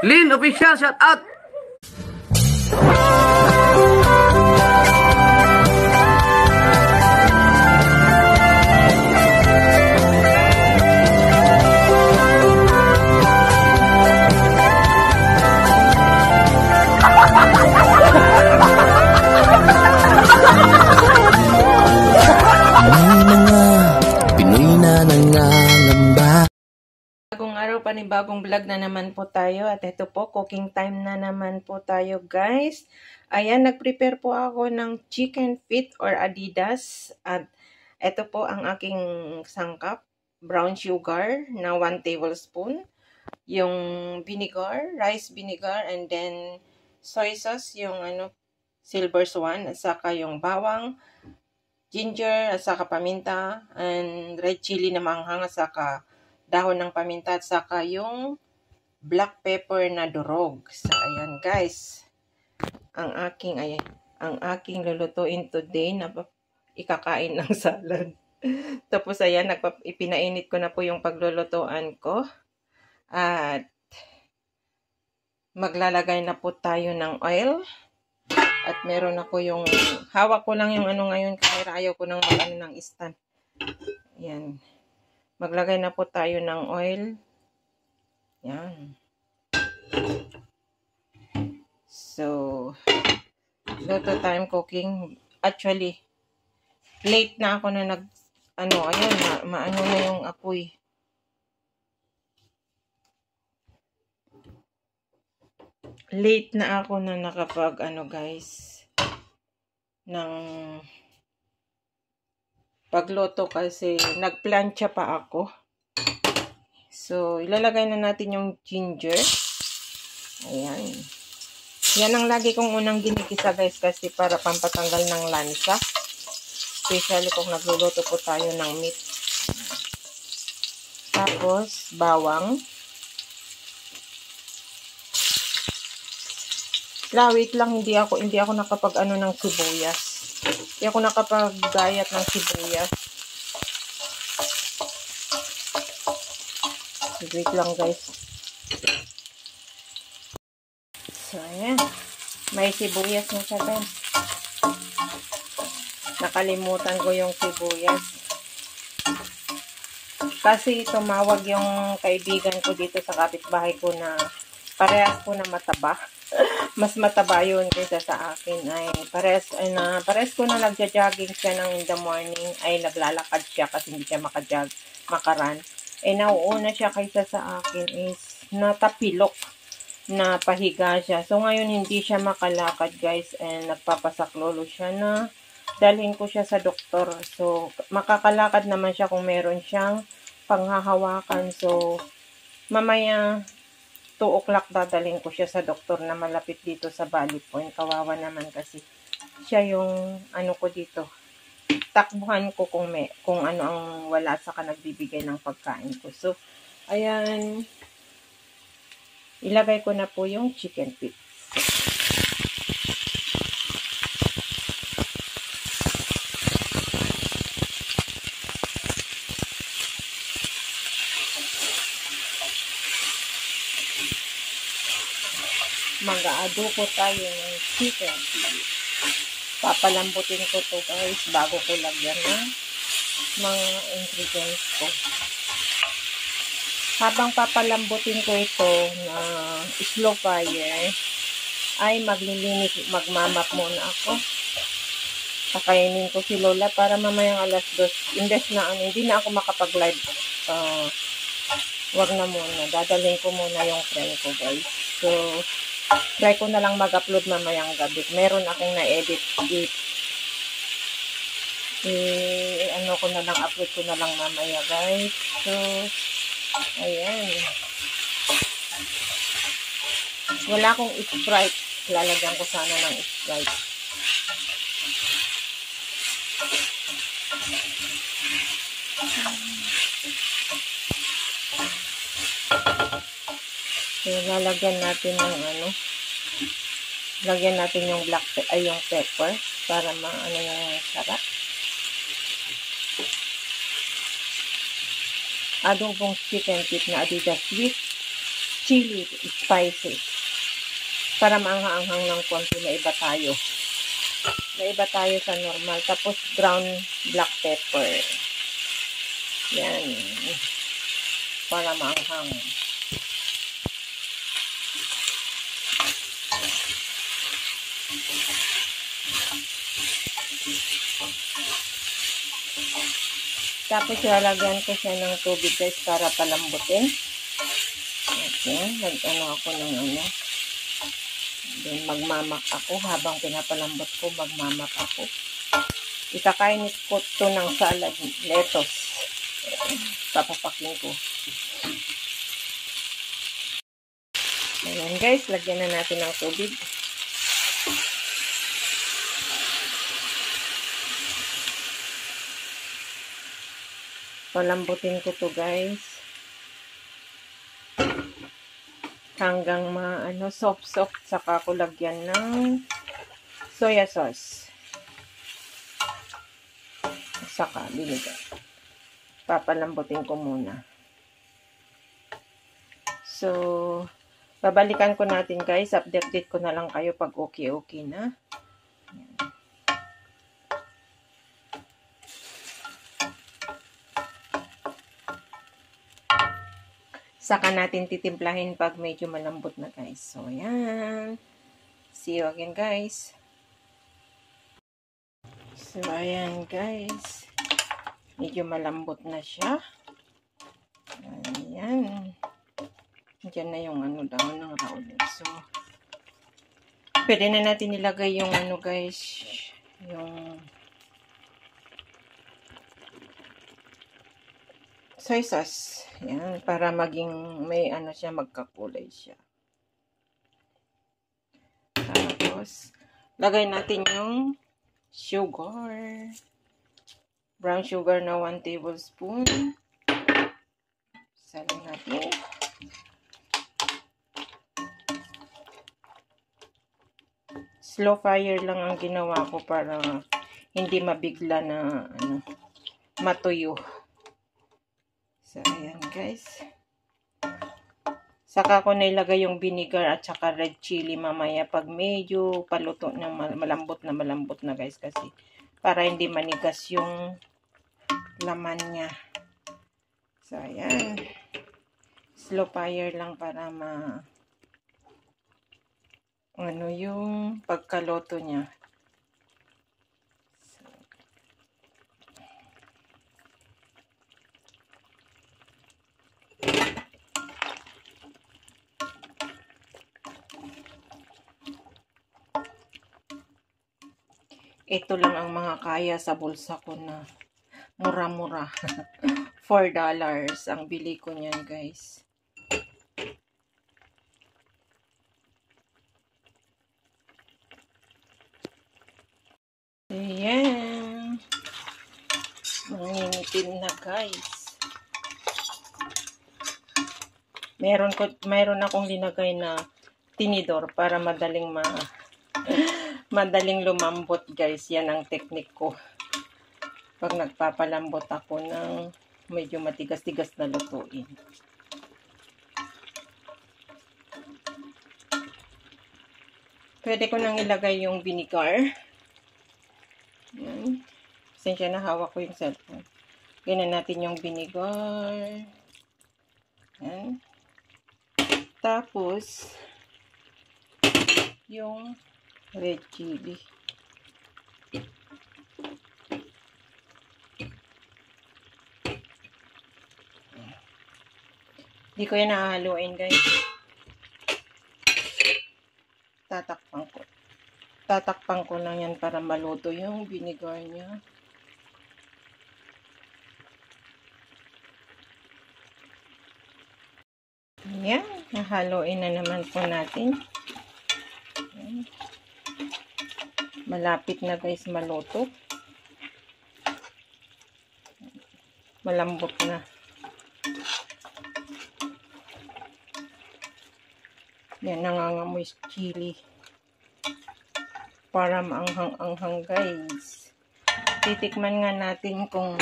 Lynn Official, shout out! Bagong araw, panibagong vlog na naman po tayo. At ito po, cooking time na naman po tayo, guys. Ayan, nag-prepare po ako ng chicken feet or adidas. At ito po ang aking sangkap. Brown sugar na 1 tablespoon. Yung vinegar, rice vinegar, and then soy sauce, yung silver swan, at saka yung bawang, ginger, at saka paminta, and red chili na manghang, at saka dahon ng paminta, at saka yung black pepper na durog. So, ayan guys. Ang aking lulutuin today na ikakain ng salad. Tapos ayan, ipinainit ko na po yung paglulutuan ko. At maglalagay na po tayo ng oil. At meron ako yung, hawak ko lang yung ngayon, kaya ayaw ko ng ng stand. Ayan. Maglagay na po tayo ng oil. Yan. So, luto time cooking. Actually, late na ako na ayun, maano na yung apoy. Late na ako na nakapag, guys, ng pagluto kasi nagplancha pa ako. So, ilalagay na natin yung ginger. Ayan. Yan ang lagi kong unang ginigisa, guys, kasi para pampatanggal ng lansa. Especially kung nagluluto po tayo ng meat. Tapos, bawang. Wait lang, hindi ako nakapag ng sibuyas. Hindi ako nakapag-gayat ng sibuyas. Wait lang, guys. So, ayan. May sibuyas na siya, guys. Nakalimutan ko yung sibuyas. Kasi tumawag yung kaibigan ko dito sa kapitbahay ko na parehas ko na mataba. Mas mataba yun kaysa sa akin. Ay, parehas ko na nagja-jogging siya ng in the morning. Ay, naglalakad siya kasi hindi siya makaran. Nauuna siya kaysa sa akin is natapilok na pahiga siya. So, ngayon hindi siya makalakad, guys. And nagpapasaklolo siya na dalhin ko siya sa doktor. So, makakalakad naman siya kung meron siyang panghahawakan. So, mamaya 2 o'clock dadalhin ko siya sa doktor na malapit dito sa Valley Point. Kawawa naman kasi siya yung ko dito. Takbuhan ko kung ano ang wala sa nagbibigay ng pagkain ko. So, ayan. Ilagay ko na po yung chicken feet. Mag-aado ko tayo ng chicken feet. Papalambutin ko to, guys, bago ko lagyan ng mga ingredients ko. Habang papalambutin ko ito na slow fire, ay magmamap muna ako. Pakainin ko si Lola para mamayang alas 2. Imbes na hindi na ako makapag-live. Wag na muna. Dadalhin ko muna yung friend ko, guys. So, try ko na lang mag-upload mamayang gabi. Meron akong na-edit. Ko na lang, upload ko na lang mamaya, guys. So, ayan. Wala akong Sprite. Lalagyan ko sana ng Sprite. So, lalagyan natin ng lagyan natin yung yung pepper para yung sarap. Adobong chicken feet na Adidas sweet. chili spices. Para maanghang-anghang ng konti na iba tayo. Naiba tayo sa normal. Tapos ground black pepper. Yan. Para maanghang. Tapos lalagyan ko siya ng tubig guys para palambutin. Yan. Nag-ano ako ng ano. Then magmamak ako habang pinapalambot ko, magmamak ako. Ikakainit ko to ng salad, lettuce. Papapakin ko. Ayan guys, lagyan na natin ng tubig. Palambutin ko to guys. Hanggang soft saka ko lagyan ng soya sauce. Saka vinegar. Papalambutin ko muna. So, babalikan ko natin guys. Update ko na lang kayo pag okay na. Saka natin titimplahin pag medyo malambot na guys. So, ayan. See you again guys. So, ayan guys. Medyo malambot na siya. Ayan. Diyan na yung daon ng raul. So, pwede na natin ilagay yung guys. Yung soy sauce. Yan, para maging may siya, magkakulay siya. Tapos, lagay natin yung sugar. Brown sugar na 1 tablespoon. Salin natin. Slow fire lang ang ginawa ko para hindi mabigla na matuyo. So, ayan guys. Saka ko nailagay yung vinegar at saka red chili mamaya pag medyo paluto ng malambot na guys. Kasi para hindi manigas yung laman niya. So, ayan. Slow fire lang para yung pagkaluto niya. Ito lang ang mga kaya sa bulsa ko na mura-mura. $4 ang bili ko niyan, guys. Ayan. Nangingitim na, guys. Mayroon akong linagay na tinidor para madaling lumambot, guys. Yan ang technique ko. Pag nagpapalambot ako ng medyo matigas-tigas na lutuin. Pwede ko nang ilagay yung vinegar. Yan. Pasensya na, hawak ko yung cellphone. Ganyan natin yung vinegar. Yan. Tapos, yung red chili. Hindi ko yan nahaluin, guys. Tatakpan ko lang yan para maluto yung vinegar niya. Ayan, nahaluin na naman po natin. Ayan. Malapit na, guys, maluto. Malambot na. Yan, nangangamoy chili. Para maanghang-anghang, guys. Titikman nga natin kung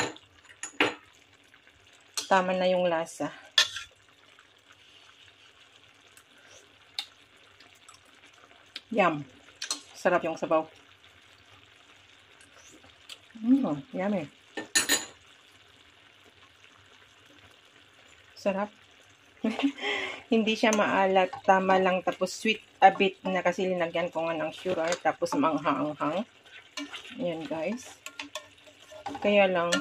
tama na yung lasa. Yum. Sarap yung sabaw. Yummy. Sarap. Hindi siya maalat. Tama lang. Tapos sweet a bit na kasi linagyan ko nga ng sugar. Tapos manghang-hang. Yan guys. Kaya lang,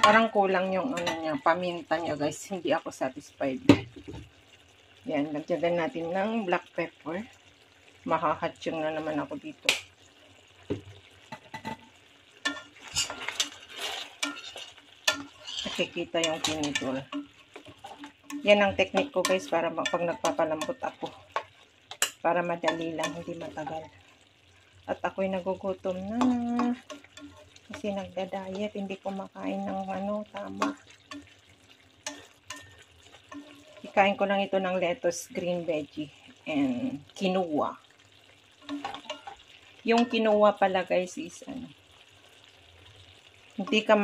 parang kulang yung ano niya, paminta niya guys. Hindi ako satisfied. Yan. Lagyan natin ng black pepper. Mahahatsyong na naman ako dito. Nakikita yung pinidor. Yan ang technique ko guys para pag nagpapalambot ako. Para madali lang, hindi matagal. At ako'y nagugutom na. Kasi nagda-diet, hindi ko makain ng tama. Ikain ko lang ito ng lettuce, green veggie, and quinoa. Yung quinoa pala guys is hindi ka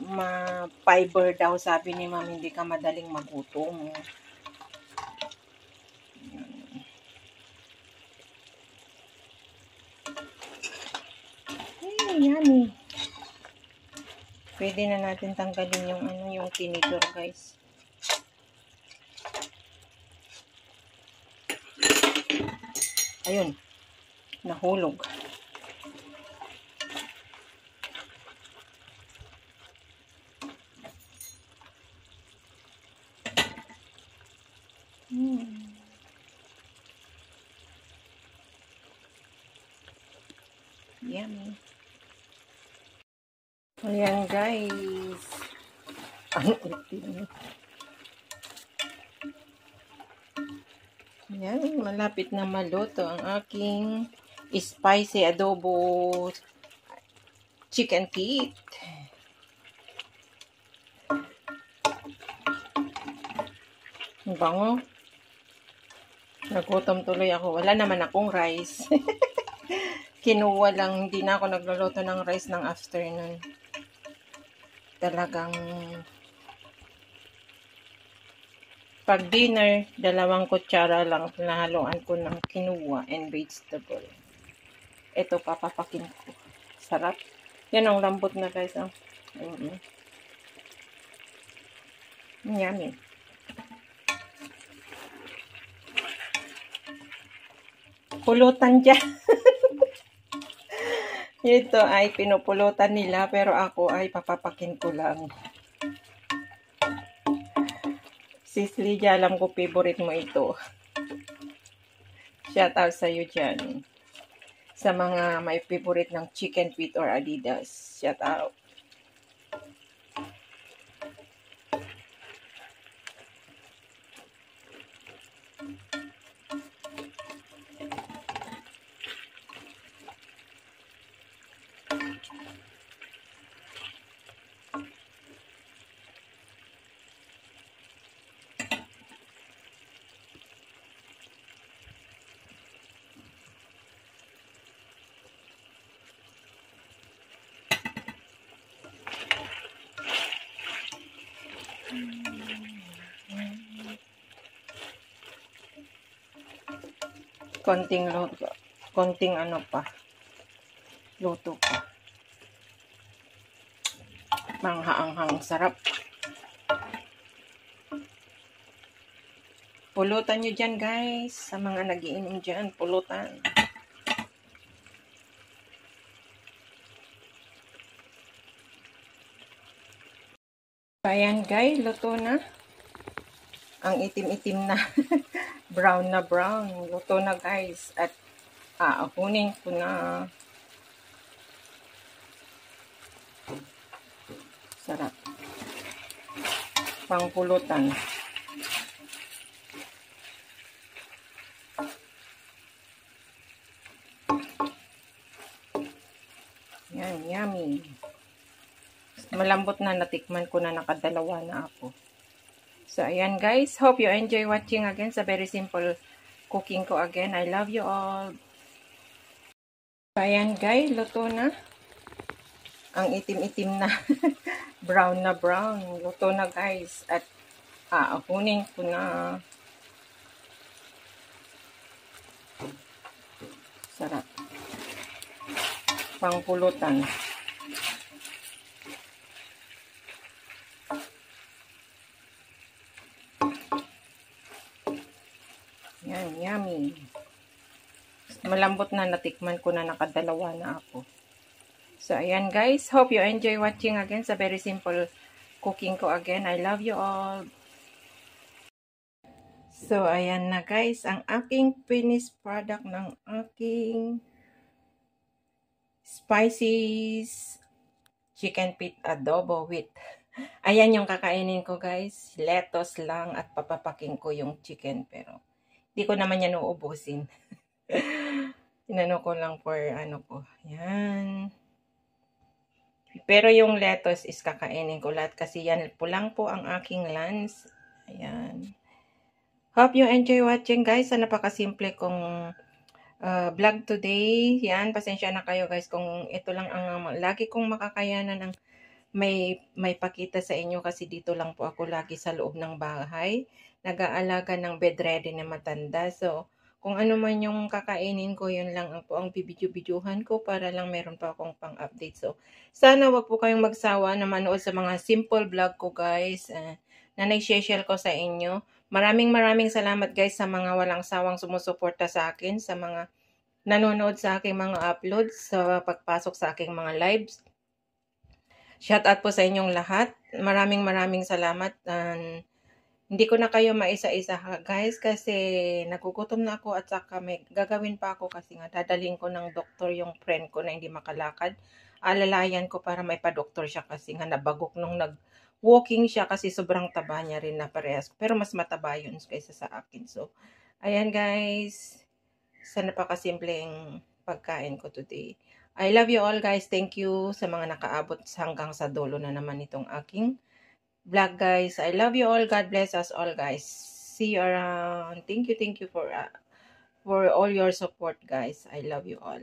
ma-fiber daw, sabi ni ma'am, hindi ka madaling magutom. Yummy. Pwede na natin tanggalin yung yung tinidor guys. Ayun. Nahulog. Yummy. Ayan guys. Ang itim. Ayan, malapit na maluto ang aking spicy adobo chicken feet. Ang bango. Nagutom tuloy ako. Wala naman akong rice. Kinuha lang. Hindi na ako nagluluto ng rice ng afternoon. Talagang pag dinner, 2 kutsara lang nahaluan ko ng quinoa and vegetable. Ito, papapakin ko. Sarap. Yan ang lambot na guys. Yummy. Pulutan dyan. Ito ay pinupulutan nila pero ako ay papapakin ko lang. Sis Lydia, alam ko favorite mo ito. Shout out sa iyo dyan. Sa mga may favorite ng chicken feet or Adidas. Shout out. Konting luto pa. Manghaanghang sarap. Pulutan nyo dyan guys, sa mga nagiinom dyan, pulutan. Ayan guys, luto na. Ang itim-itim na. Brown na brown. Luto na guys. At aahunin ko na. Sarap. Pangpulutan. Yan, yummy. Malambot na, natikman ko na, nakadalawa na ako. So, ayan guys. Hope you enjoy watching again sa very simple cooking ko again. I love you all. So, ayan guys. Luto na. Ang itim-itim na. Brown na brown. Luto na guys. At aahunin ko na. Sarap. Pangpulutan. Yan, yummy. Malambot na, natikman ko na, nakadalawa na ako. So, ayan guys. Hope you enjoy watching again sa very simple cooking ko again. I love you all. So, ayan na guys. Ang aking finished product ng aking spicy chicken feet adobo with. Ayan yung kakainin ko guys. Lettuce lang at papapaking ko yung chicken. Pero, di ko naman yan uubusin. Inano ko lang for ano ko. Yan. Pero yung lettuce is kakainin ko lahat kasi yan pulang po ang aking lunch. Ayan. Hope you enjoy watching guys. Sa napakasimple kong vlog today. Yan, pasensya na kayo guys kung ito lang ang lagi kong makakayanan ng may pakita sa inyo kasi dito lang po ako lagi sa loob ng bahay. Nag-aalaga ng bedready na matanda. So, kung ano man yung kakainin ko, yun lang po ang bibidyo-bidyuhan ko para lang meron pa akong pang-update. So, sana wag po kayong magsawa na manood sa mga simple vlog ko guys na nag-share ko sa inyo. Maraming salamat guys sa mga walang sawang sumusuporta sa akin, sa mga nanonood sa aking mga uploads, sa pagpasok sa aking mga lives. Shout out po sa inyong lahat. Maraming salamat. Hindi ko na kayo maisa-isa guys kasi nagugutom na ako at saka may gagawin pa ako kasi nga dadalhin ko ng doktor yung friend ko na hindi makalakad. Alalayan ko para may pa-doktor siya kasi nga nabagok nung nag-walking siya kasi sobrang taba niya rin na parehas. Pero mas mataba yun kaysa sa akin. So, ayan guys. Sa napakasimpleng pagkain ko today. I love you all guys. Thank you sa mga nakaabot hanggang sa dulo na naman itong aking vlog guys. I love you all. God bless us all guys. See you around. Thank you for all your support guys. I love you all.